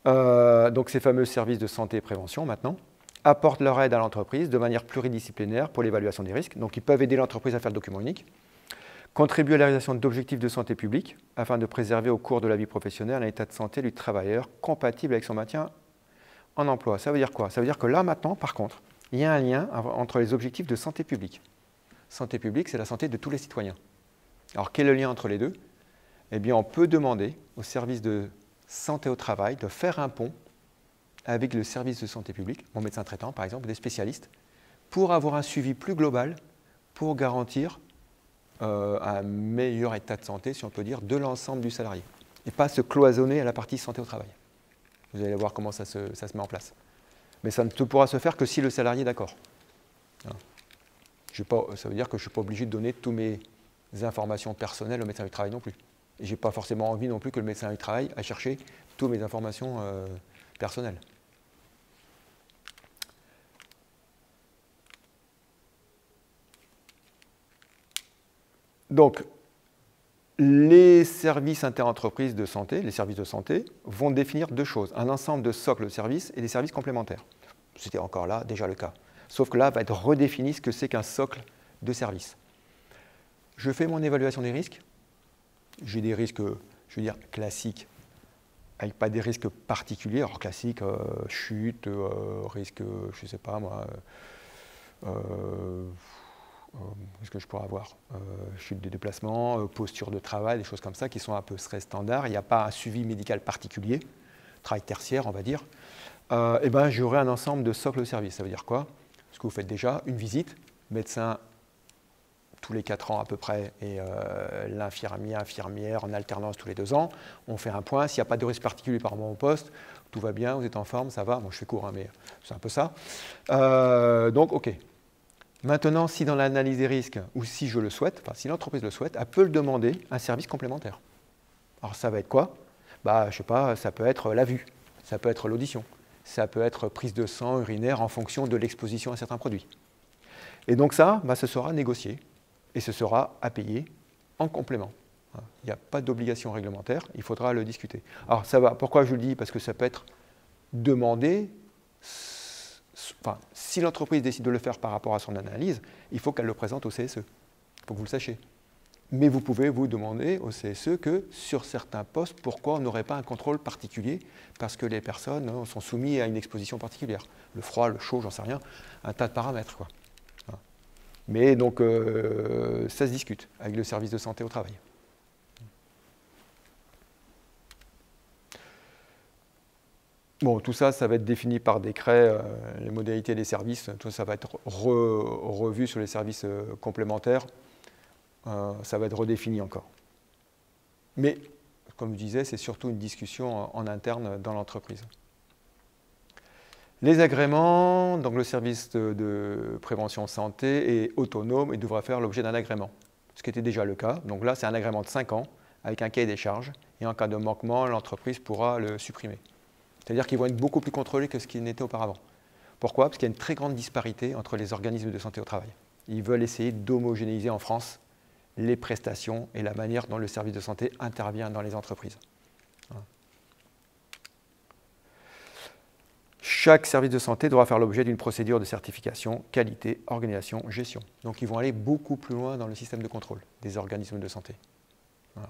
Donc ces fameux services de santé et prévention, maintenant, apportent leur aide à l'entreprise de manière pluridisciplinaire pour l'évaluation des risques. Donc ils peuvent aider l'entreprise à faire le document unique, contribuer à la réalisation d'objectifs de santé publique afin de préserver au cours de la vie professionnelle un état de santé du travailleur compatible avec son maintien en emploi. Ça veut dire quoi? Ça veut dire que là, maintenant, par contre, il y a un lien entre les objectifs de santé publique. Santé publique, c'est la santé de tous les citoyens. Alors, quel est le lien entre les deux? Eh bien, on peut demander au service de santé au travail de faire un pont avec le service de santé publique, mon médecin traitant, par exemple, des spécialistes, pour avoir un suivi plus global, pour garantir un meilleur état de santé, si on peut dire, de l'ensemble du salarié, et pas se cloisonner à la partie santé au travail. Vous allez voir comment ça se met en place. Mais ça ne pourra se faire que si le salarié est d'accord. Ça veut dire que je ne suis pas obligé de donner toutes mes informations personnelles au médecin du travail non plus. Et je n'ai pas forcément envie non plus que le médecin du travail aille chercher toutes mes informations personnelles. Donc, les services interentreprises de santé, les services de santé, vont définir deux choses, un ensemble de socles de services et des services complémentaires. C'était encore là déjà le cas. Sauf que là, va être redéfini ce que c'est qu'un socle de services. Je fais mon évaluation des risques. J'ai des risques, je veux dire, classiques, avec pas des risques particuliers. Alors classiques, chute, risque, je ne sais pas moi, qu'est-ce que je pourrais avoir, chute de déplacement, posture de travail, des choses comme ça qui sont un peu très standards. Il n'y a pas un suivi médical particulier, travail tertiaire, on va dire. Eh ben, j'aurai un ensemble de socles de services. Ça veut dire quoi? Ce que vous faites déjà, une visite, médecin tous les 4 ans à peu près, et l'infirmier, infirmière en alternance tous les 2 ans. On fait un point. S'il n'y a pas de risque particulier par rapport au poste, tout va bien, vous êtes en forme, ça va. Bon, je fais court, hein, mais c'est un peu ça. Donc, OK. Maintenant, si dans l'analyse des risques, ou si je le souhaite, enfin, si l'entreprise le souhaite, elle peut le demander un service complémentaire. Alors, ça va être quoi? Bah, je sais pas, ça peut être la vue, ça peut être l'audition, ça peut être prise de sang urinaire en fonction de l'exposition à certains produits. Et donc ça, bah, ce sera négocié et ce sera à payer en complément. Il n'y a pas d'obligation réglementaire, il faudra le discuter. Alors ça va, pourquoi je le dis? Parce que ça peut être demandé, enfin, si l'entreprise décide de le faire par rapport à son analyse, il faut qu'elle le présente au CSE, il faut que vous le sachiez. Mais vous pouvez vous demander au CSE que sur certains postes, pourquoi on n'aurait pas un contrôle particulier? Parce que les personnes sont soumises à une exposition particulière. Le froid, le chaud, j'en sais rien, un tas de paramètres, quoi. Mais donc, ça se discute avec le service de santé au travail. Bon, tout ça, ça va être défini par décret, les modalités des services, tout ça va être revu sur les services complémentaires. Ça va être redéfini encore. Mais, comme je disais, c'est surtout une discussion en interne dans l'entreprise. Les agréments, donc le service de prévention santé est autonome et devra faire l'objet d'un agrément, ce qui était déjà le cas. Donc là, c'est un agrément de 5 ans avec un cahier des charges et en cas de manquement, l'entreprise pourra le supprimer. C'est-à-dire qu'ils vont être beaucoup plus contrôlés que ce qu'ils n'étaient auparavant. Pourquoi? Parce qu'il y a une très grande disparité entre les organismes de santé au travail. Ils veulent essayer d'homogénéiser en France les prestations et la manière dont le service de santé intervient dans les entreprises. Chaque service de santé devra faire l'objet d'une procédure de certification, qualité, organisation, gestion. Donc ils vont aller beaucoup plus loin dans le système de contrôle des organismes de santé. Voilà.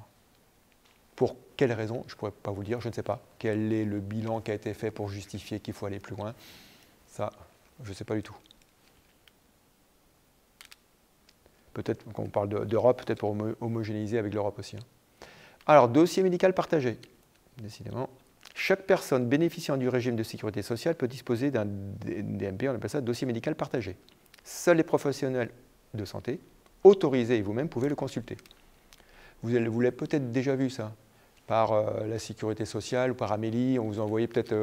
Pour quelles raisons? Je ne pourrais pas vous le dire, je ne sais pas. Quel est le bilan qui a été fait pour justifier qu'il faut aller plus loin? Ça, je ne sais pas du tout. Peut-être qu'on parle d'Europe, peut-être pour homogénéiser avec l'Europe aussi. Alors, dossier médical partagé. Décidément. Chaque personne bénéficiant du régime de sécurité sociale peut disposer d'un DMP, on appelle ça dossier médical partagé. Seuls les professionnels de santé autorisé et vous-même pouvez le consulter. Vous l'avez peut-être déjà vu ça, par la sécurité sociale ou par Amélie, on vous a envoyé peut-être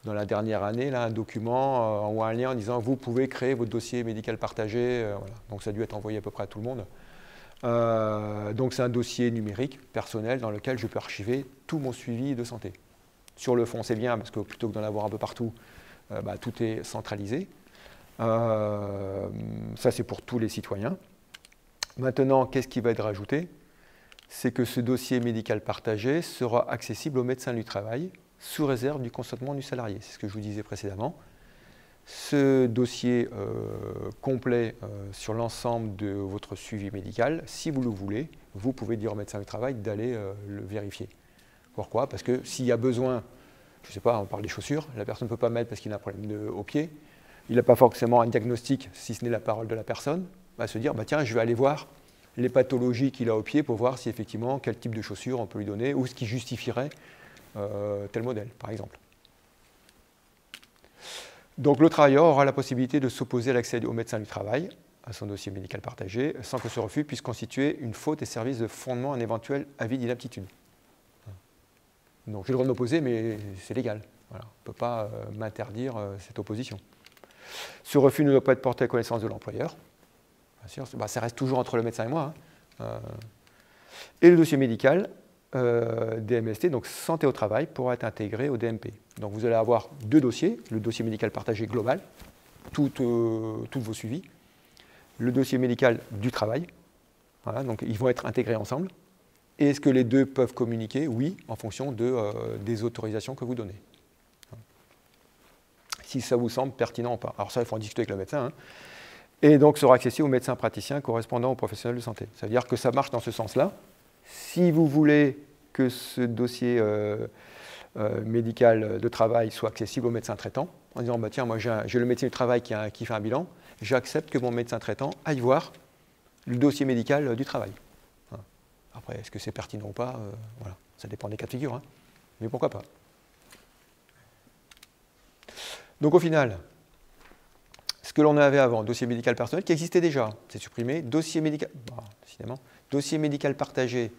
dans la dernière année là, un document ou un lien en disant vous pouvez créer votre dossier médical partagé, voilà. Donc ça a dû être envoyé à peu près à tout le monde. Donc c'est un dossier numérique, personnel, dans lequel je peux archiver tout mon suivi de santé. Sur le fond, c'est bien, parce que plutôt que d'en avoir un peu partout, tout est centralisé. Ça, c'est pour tous les citoyens. Maintenant, qu'est-ce qui va être rajouté? C'est que ce dossier médical partagé sera accessible au médecin du travail, sous réserve du consentement du salarié. C'est ce que je vous disais précédemment. Ce dossier complet sur l'ensemble de votre suivi médical, si vous le voulez, vous pouvez dire au médecin du travail d'aller le vérifier. Pourquoi? Parce que s'il y a besoin, je ne sais pas, on parle des chaussures, la personne ne peut pas mettre parce qu'il a un problème au pied, il n'a pas forcément un diagnostic, si ce n'est la parole de la personne, va se dire, tiens, je vais aller voir les pathologies qu'il a au pied pour voir si effectivement, quel type de chaussures on peut lui donner, ou ce qui justifierait tel modèle, par exemple. Donc le travailleur aura la possibilité de s'opposer à l'accès au médecin du travail, à son dossier médical partagé, sans que ce refus puisse constituer une faute et service de fondement à un éventuel avis d'inaptitude. Donc j'ai le droit de m'opposer, mais c'est légal. Voilà. On ne peut pas m'interdire cette opposition. Ce refus ne doit pas être porté à connaissance de l'employeur. Bien sûr, ça reste toujours entre le médecin et moi. Et le dossier médical DMST, donc santé au travail, pourra être intégré au DMP. Donc vous allez avoir deux dossiers, le dossier médical partagé global, tous vos suivis, le dossier médical du travail, voilà, donc ils vont être intégrés ensemble. Et est-ce que les deux peuvent communiquer? Oui, en fonction des autorisations que vous donnez. Si ça vous semble pertinent ou pas. Alors ça, il faut en discuter avec le médecin. Hein. Et donc sera accessible aux médecins praticiens correspondant aux professionnels de santé. C'est-à-dire que ça marche dans ce sens-là. Si vous voulez que ce dossier médical de travail soit accessible au médecin traitant, en disant, tiens, moi j'ai le médecin du travail qui fait un bilan, j'accepte que mon médecin traitant aille voir le dossier médical du travail. Après, est-ce que c'est pertinent ou pas? Voilà. Ça dépend des cas de figure, hein. Mais pourquoi pas? Donc au final, ce que l'on avait avant, dossier médical personnel, qui existait déjà, c'est supprimé. Dossier médical, décidément, dossier médical partagé,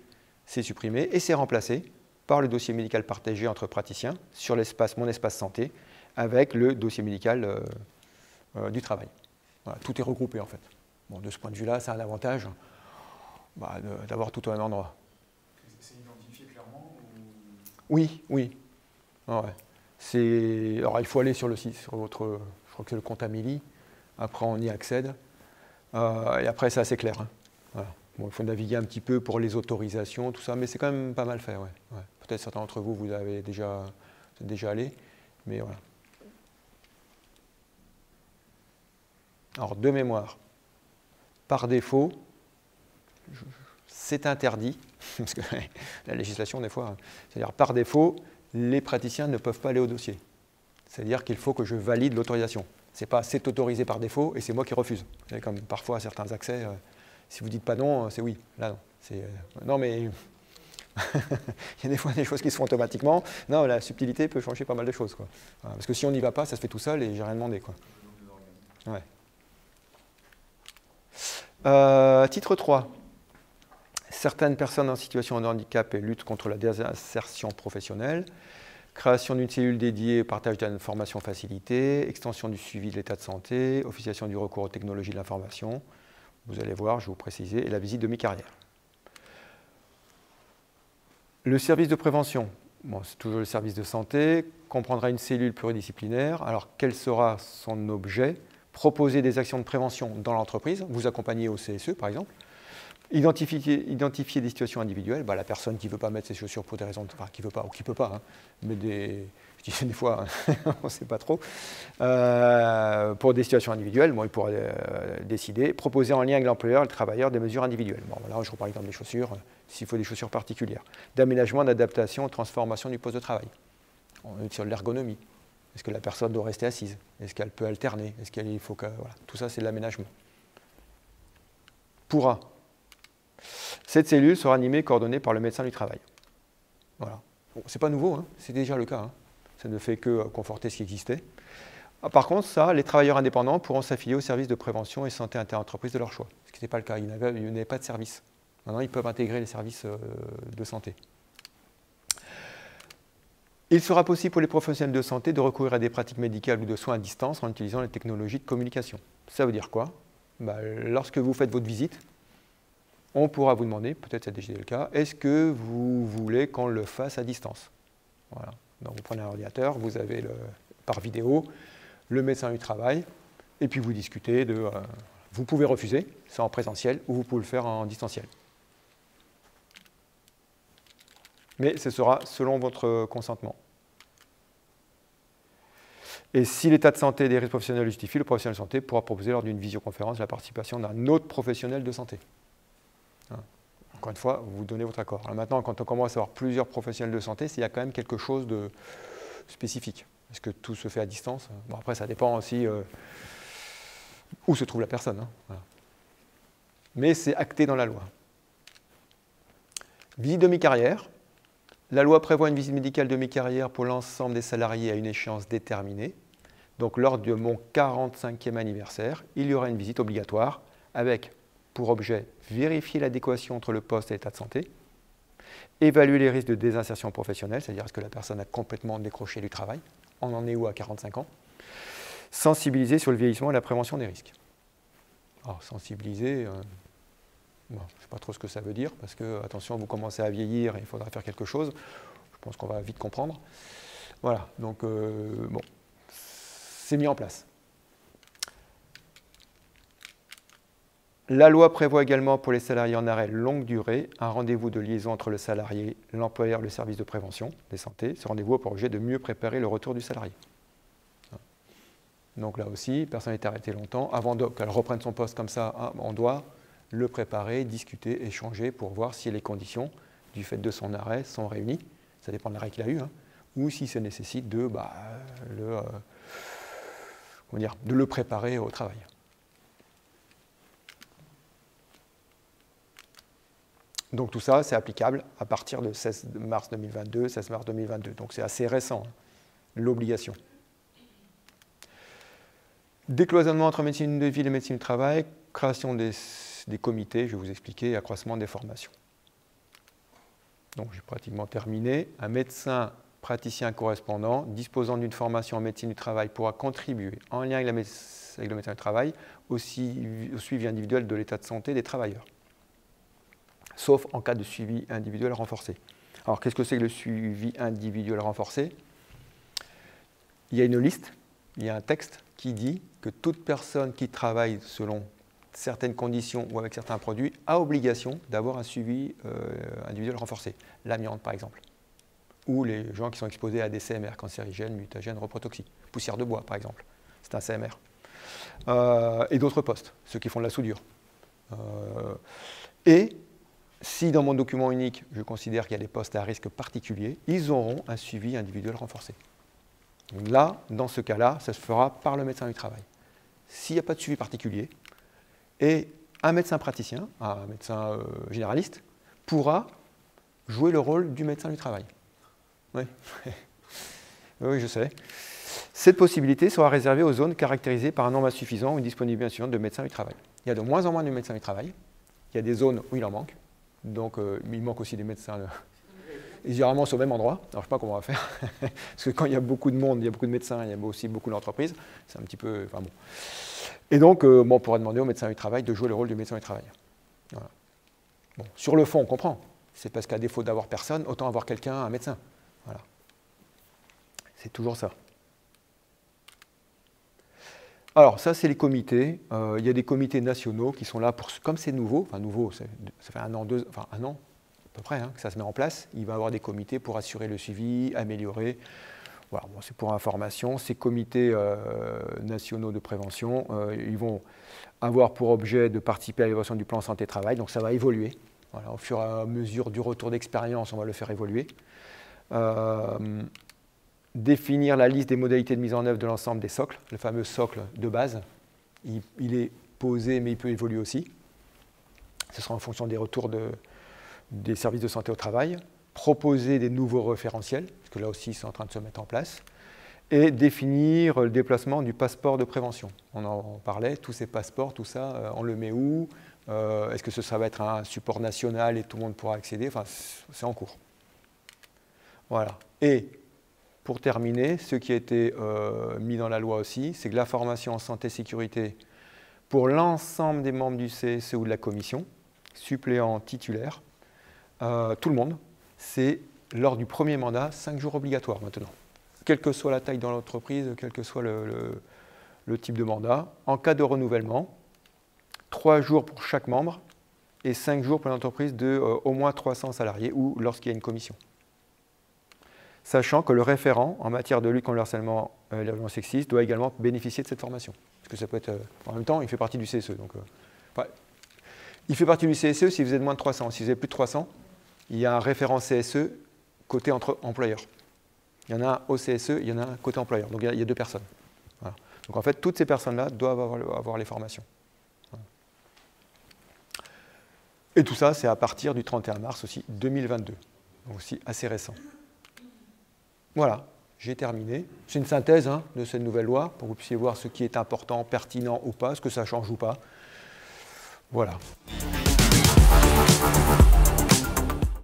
c'est supprimé et c'est remplacé par le dossier médical partagé entre praticiens sur mon espace santé avec le dossier médical du travail. Voilà, tout est regroupé en fait. Bon, de ce point de vue-là, ça a l'avantage d'avoir tout au même endroit. C'est identifié clairement ou... Oui, oui. Ah ouais. Alors il faut aller sur le site, sur votre, je crois que c'est le compte Amélie. Après, on y accède. Et après, c'est assez clair. Hein. Voilà. Bon, il faut naviguer un petit peu pour les autorisations, tout ça, mais c'est quand même pas mal fait. Ouais. Ouais. Peut-être certains d'entre vous, vous êtes déjà allé, mais voilà. Alors, de mémoire, par défaut, c'est interdit, parce que la législation, des fois, c'est-à-dire par défaut, les praticiens ne peuvent pas aller au dossier. C'est-à-dire qu'il faut que je valide l'autorisation. Ce n'est pas c'est autorisé par défaut et c'est moi qui refuse. Vous savez, comme parfois à certains accès, si vous ne dites pas non, c'est oui. Là, non. Non, mais il y a des fois des choses qui se font automatiquement. Non, la subtilité peut changer pas mal de choses. Quoi. Voilà, parce que si on n'y va pas, ça se fait tout seul et j'ai rien demandé. Quoi. Ouais. Titre 3. Certaines personnes en situation de handicap et lutte contre la désinsertion professionnelle. Création d'une cellule dédiée, partage d'informations facilitées, extension du suivi de l'état de santé, officialisation du recours aux technologies de l'information. Vous allez voir, je vais vous préciser, et la visite de mi-carrière. Le service de prévention, c'est toujours le service de santé, comprendra une cellule pluridisciplinaire. Alors, quel sera son objet? Proposer des actions de prévention dans l'entreprise, vous accompagner au CSE par exemple. Identifier des situations individuelles, la personne qui ne veut pas mettre ses chaussures pour des raisons, qui ne veut pas ou qui ne peut pas, hein, mais je dis des fois, on ne sait pas trop, pour des situations individuelles, il pourra décider, proposer en lien avec l'employeur et le travailleur des mesures individuelles. Bon, là, je reprends l'exemple des chaussures, s'il faut des chaussures particulières. D'aménagement, d'adaptation, transformation du poste de travail. On est sur l'ergonomie. Est-ce que la personne doit rester assise? Est-ce qu'elle peut alterner? Est-ce qu'il faut que... Voilà. Tout ça, c'est de l'aménagement. Pourra. Cette cellule sera animée et coordonnée par le médecin du travail. Voilà. Bon, ce n'est pas nouveau, hein, c'est déjà le cas. Hein. Ça ne fait que conforter ce qui existait. Par contre, ça, les travailleurs indépendants pourront s'affilier au service de prévention et santé interentreprise de leur choix, ce qui n'était pas le cas, ils n'avaient pas de service. Maintenant, ils peuvent intégrer les services de santé. Il sera possible pour les professionnels de santé de recourir à des pratiques médicales ou de soins à distance en utilisant les technologies de communication. Ça veut dire quoi? Lorsque vous faites votre visite, on pourra vous demander, peut-être c'est déjà le cas, est-ce que vous voulez qu'on le fasse à distance? Voilà. Donc vous prenez un ordinateur, vous avez par vidéo le médecin du travail, et puis vous discutez de... vous pouvez refuser, c'est en présentiel, ou vous pouvez le faire en distanciel. Mais ce sera selon votre consentement. Et si l'état de santé des risques professionnels le justifie, le professionnel de santé pourra proposer lors d'une visioconférence la participation d'un autre professionnel de santé. Encore une fois, vous donnez votre accord. Alors maintenant, quand on commence à avoir plusieurs professionnels de santé, il y a quand même quelque chose de spécifique. Est-ce que tout se fait à distance? Bon, après, ça dépend aussi où se trouve la personne. Voilà. Mais c'est acté dans la loi. Visite de mi-carrière. La loi prévoit une visite médicale de mi-carrière pour l'ensemble des salariés à une échéance déterminée. Donc, lors de mon 45e anniversaire, il y aura une visite obligatoire avec pour objet vérifier l'adéquation entre le poste et l'état de santé, évaluer les risques de désinsertion professionnelle, c'est-à-dire est-ce que la personne a complètement décroché du travail, on en est où à 45 ans, sensibiliser sur le vieillissement et la prévention des risques. Alors, sensibiliser, bon, je ne sais pas trop ce que ça veut dire, parce que, attention, vous commencez à vieillir et il faudra faire quelque chose. Je pense qu'on va vite comprendre. Voilà, donc, bon, c'est mis en place. La loi prévoit également pour les salariés en arrêt longue durée un rendez-vous de liaison entre le salarié, l'employeur et le service de prévention des santé. Ce rendez-vous a pour objet de mieux préparer le retour du salarié. Donc là aussi, personne n'est arrêté longtemps. Avant qu'elle reprenne son poste comme ça, on doit le préparer, discuter, échanger pour voir si les conditions du fait de son arrêt sont réunies. Ça dépend de l'arrêt qu'il a eu, ou si ça nécessite de le préparer au travail. Donc tout ça, c'est applicable à partir de 16 mars 2022, 16 mars 2022. Donc c'est assez récent, l'obligation. Décloisonnement entre médecine de ville et médecine du travail, création des comités, je vais vous expliquer, et accroissement des formations. Donc j'ai pratiquement terminé. Un médecin praticien correspondant disposant d'une formation en médecine du travail pourra contribuer, en lien avec le médecin du travail, au suivi individuel de l'état de santé des travailleurs, sauf en cas de suivi individuel renforcé. Alors, qu'est-ce que c'est que le suivi individuel renforcé? Il y a une liste, il y a un texte qui dit que toute personne qui travaille selon certaines conditions ou avec certains produits a obligation d'avoir un suivi individuel renforcé. L'amiante, par exemple. Ou les gens qui sont exposés à des CMR, cancérigènes, mutagènes, reprotoxiques. Poussière de bois, par exemple. C'est un CMR. Et d'autres postes, ceux qui font de la soudure. Et si dans mon document unique, je considère qu'il y a des postes à risque particulier, ils auront un suivi individuel renforcé. Donc là, dans ce cas-là, ça se fera par le médecin du travail. S'il n'y a pas de suivi particulier, et un médecin praticien, un médecin généraliste, pourra jouer le rôle du médecin du travail. Oui, oui, je sais. Cette possibilité sera réservée aux zones caractérisées par un nombre insuffisant ou une disponibilité insuffisante de médecins du travail. Il y a de moins en moins de médecins du travail. Il y a des zones où il en manque. Donc, il manque aussi des médecins. Et généralement, c'est au même endroit. Alors, je ne sais pas comment on va faire. Parce que quand il y a beaucoup de monde, il y a beaucoup de médecins, il y a aussi beaucoup d'entreprises. C'est un petit peu... Enfin, bon. Et donc, on pourrait demander au médecin du travail de jouer le rôle du médecin du travail. Voilà. Bon, sur le fond, on comprend. C'est parce qu'à défaut d'avoir personne, autant avoir quelqu'un, un médecin. Voilà. C'est toujours ça. Alors, ça, c'est les comités. Il y a des comités nationaux qui sont là pour... Comme c'est nouveau, ça fait un an, un an à peu près que ça se met en place, il va y avoir des comités pour assurer le suivi, améliorer. Voilà, bon, c'est pour information. Ces comités nationaux de prévention, ils vont avoir pour objet de participer à l'évaluation du plan santé-travail. Donc, ça va évoluer. Voilà, au fur et à mesure du retour d'expérience, on va le faire évoluer. Définir la liste des modalités de mise en œuvre de l'ensemble des socles, le fameux socle de base. Il est posé, mais il peut évoluer aussi. Ce sera en fonction des retours des services de santé au travail. Proposer des nouveaux référentiels, parce que là aussi, c'est en train de se mettre en place. et définir le déplacement du passeport de prévention. On en parlait, tous ces passeports, tout ça, on le met où? Est-ce que ça va être un support national et tout le monde pourra accéder? Enfin, c'est en cours. Voilà. Et pour terminer, ce qui a été mis dans la loi aussi, c'est que la formation en santé et sécurité pour l'ensemble des membres du CSE ou de la commission, suppléants, titulaires, tout le monde, c'est lors du premier mandat, 5 jours obligatoires maintenant. Quelle que soit la taille dans l'entreprise, quel que soit le type de mandat. En cas de renouvellement, 3 jours pour chaque membre et 5 jours pour l'entreprise de au moins 300 salariés ou lorsqu'il y a une commission. Sachant que le référent en matière de lutte contre le harcèlement et les violences sexistes doit également bénéficier de cette formation. Parce que ça peut être, en même temps, il fait partie du CSE. Donc, il fait partie du CSE si vous êtes moins de 300. Si vous avez plus de 300, il y a un référent CSE côté employeur. Il y en a un au CSE, il y en a un côté employeur. Donc il y a 2 personnes. Voilà. Donc en fait, toutes ces personnes-là doivent avoir les formations. Voilà. Et tout ça, c'est à partir du 31 mars aussi 2022. Donc aussi assez récent. Voilà, j'ai terminé. C'est une synthèse de cette nouvelle loi pour que vous puissiez voir ce qui est important, pertinent ou pas, ce que ça change ou pas. Voilà.